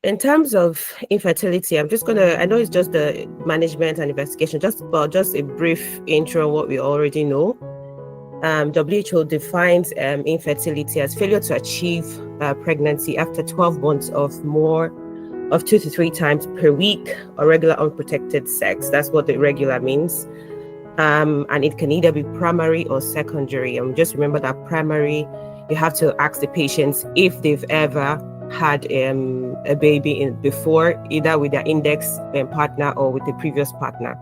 In terms of infertility, I know it's just the management and investigation, just a brief intro on what we already know. WHO defines infertility as failure to achieve pregnancy after 12 months of 2 to 3 times per week or regular unprotected sex. That's what the regular means. And it can either be primary or secondary. Just remember that primary, you have to ask the patients if they've ever had a baby before, either with their index partner or with the previous partner.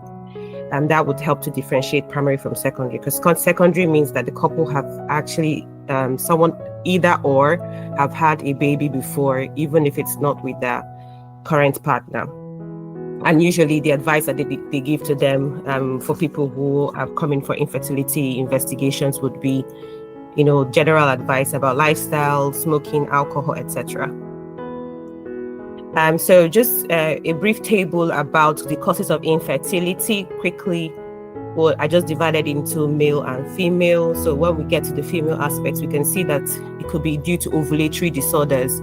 And that would help to differentiate primary from secondary, because secondary means that the couple have actually someone either or have had a baby before, even if it's not with their current partner. And usually the advice that they give to them for people who are coming for infertility investigations would be, general advice about lifestyle, smoking, alcohol, etc. So just a brief table about the causes of infertility quickly. Well, I just divided into male and female. So when we get to the female aspects, we can see that it could be due to ovulatory disorders.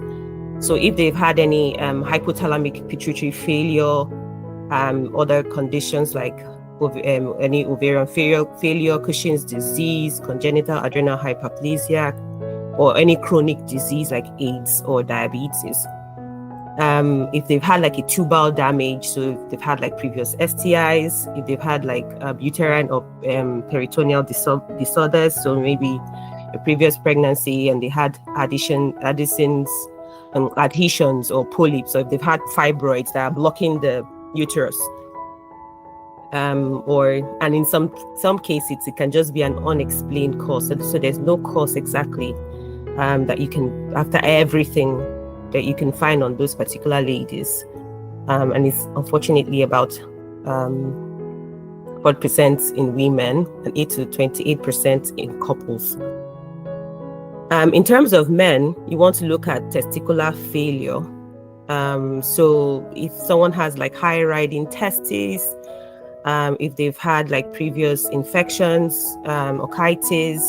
So if they've had any hypothalamic pituitary failure, other conditions like any ovarian failure, Cushing's disease, congenital adrenal hyperplasia, or any chronic disease like AIDS or diabetes. If they've had like a tubal damage, so if they've had like previous STIs, if they've had like uterine or peritoneal disorders, so maybe a previous pregnancy and they had adhesions or polyps, so if they've had fibroids that are blocking the uterus, and in some cases it can just be an unexplained cause. So there's no cause exactly that you can, after everything that you can find on those particular ladies, and it's unfortunately about 4% in women and 8 to 28% in couples. In terms of men, you want to look at testicular failure. So if someone has like high riding testes, if they've had like previous infections, otitis,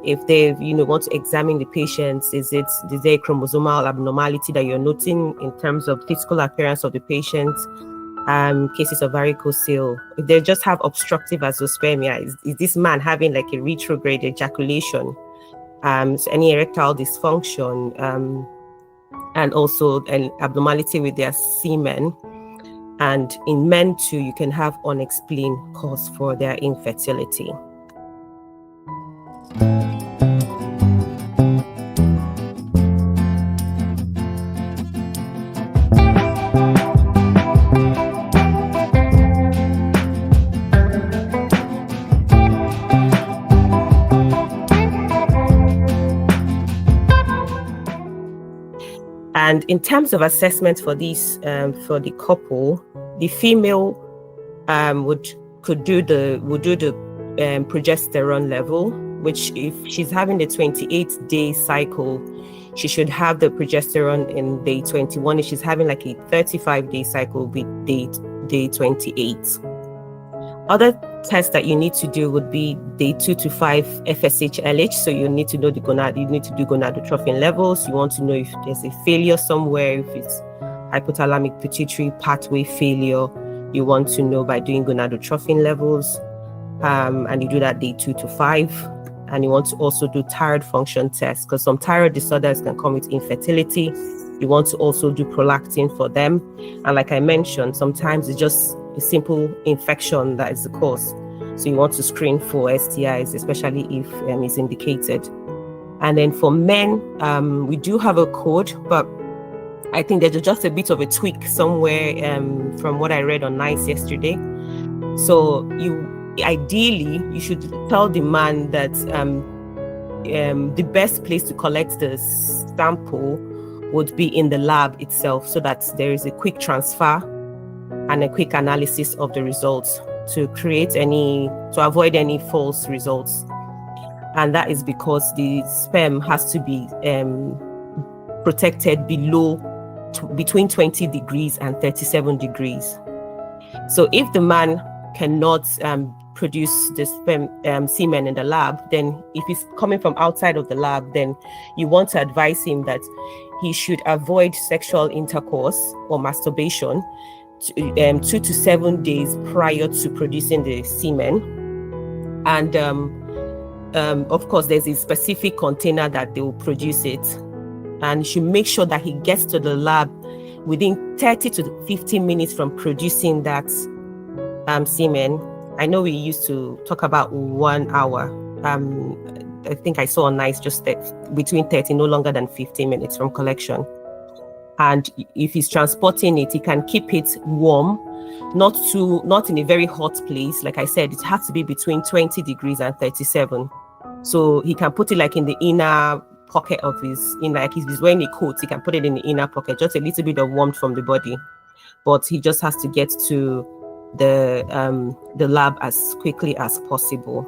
if they've, want to examine the patients, is there a chromosomal abnormality that you're noting in terms of physical appearance of the patient? Cases of varicocele, if they just have obstructive azoospermia, is this man having like a retrograde ejaculation? So any erectile dysfunction, and also an abnormality with their semen. And in men too, you can have unexplained cause for their infertility. And in terms of assessment for these, for the couple, the female would do the progesterone level, which if she's having the 28-day cycle, she should have the progesterone in day 21. If she's having like a 35-day cycle, with day 28. Other tests that you need to do would be day 2 to 5 FSH-LH. So you need to know you need to do gonadotrophin levels. You want to know if there's a failure somewhere, if it's hypothalamic pituitary pathway failure. You want to know by doing gonadotrophin levels. And you do that day 2 to 5. And you want to also do thyroid function tests, because some thyroid disorders can come with infertility. You want to also do prolactin for them. And like I mentioned, sometimes it's just a simple infection that is the cause. So you want to screen for STIs, especially if it's indicated. And then for men, we do have a code, but I think there's just a bit of a tweak somewhere from what I read on NICE yesterday. So ideally, you should tell the man that the best place to collect the sample would be in the lab itself, so that there is a quick transfer and a quick analysis of the results to avoid any false results. And that is because the sperm has to be protected between 20 degrees and 37 degrees. So if the man cannot produce the sperm semen in the lab, then if it's coming from outside of the lab, then you want to advise him that he should avoid sexual intercourse or masturbation 2 to 7 days prior to producing the semen. And of course, there's a specific container that they will produce it. And you should make sure that he gets to the lab within 30 to 15 minutes from producing that semen. I know we used to talk about 1 hour. I think I saw on NICE just between 30, no longer than 15 minutes from collection. And if he's transporting it, he can keep it warm, not in a very hot place. Like I said, it has to be between 20 degrees and 37. So he can put it like in the inner pocket of his, like if he's wearing a coat, he can put it in the inner pocket, just a little bit of warmth from the body. But he just has to get to the lab as quickly as possible,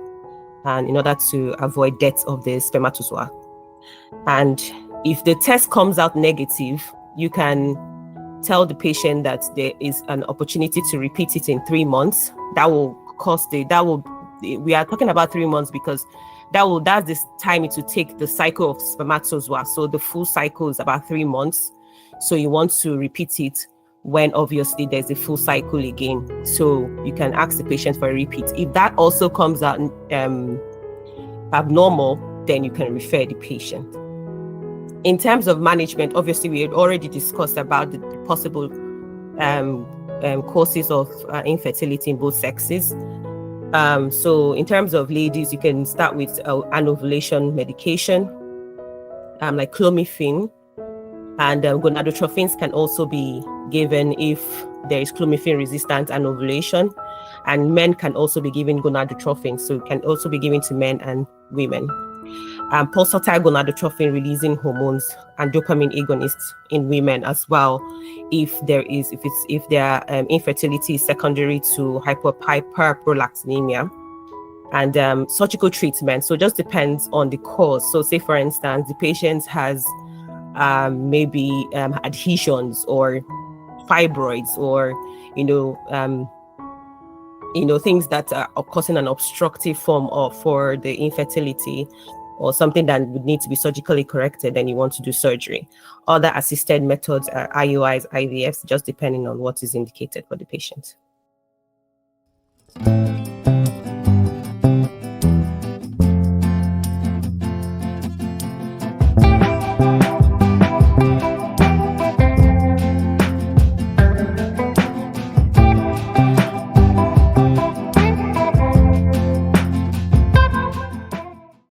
and in order to avoid death of the spermatozoa. And if the test comes out negative, you can tell the patient that there is an opportunity to repeat it in 3 months. We are talking about 3 months because that's this time it will take the cycle of spermatozoa. So the full cycle is about 3 months. So you want to repeat it when obviously there's a full cycle again. So you can ask the patient for a repeat. If that also comes out abnormal, then you can refer the patient. In terms of management, obviously we had already discussed about the possible causes of infertility in both sexes. So in terms of ladies, you can start with anovulation medication, like clomiphene, and gonadotrophins can also be given if there is clomiphene-resistant anovulation, and men can also be given gonadotrophins, so it can also be given to men and women. Pulsatile gonadotrophin releasing hormones and dopamine agonists in women as well, if their infertility is secondary to hyperprolactinemia. And surgical treatment, so just depends on the cause. So say for instance the patient has maybe adhesions or fibroids, or things that are causing an obstructive form for the infertility, or something that would need to be surgically corrected, then you want to do surgery. Other assisted methods are IUIs, IVFs, just depending on what is indicated for the patient.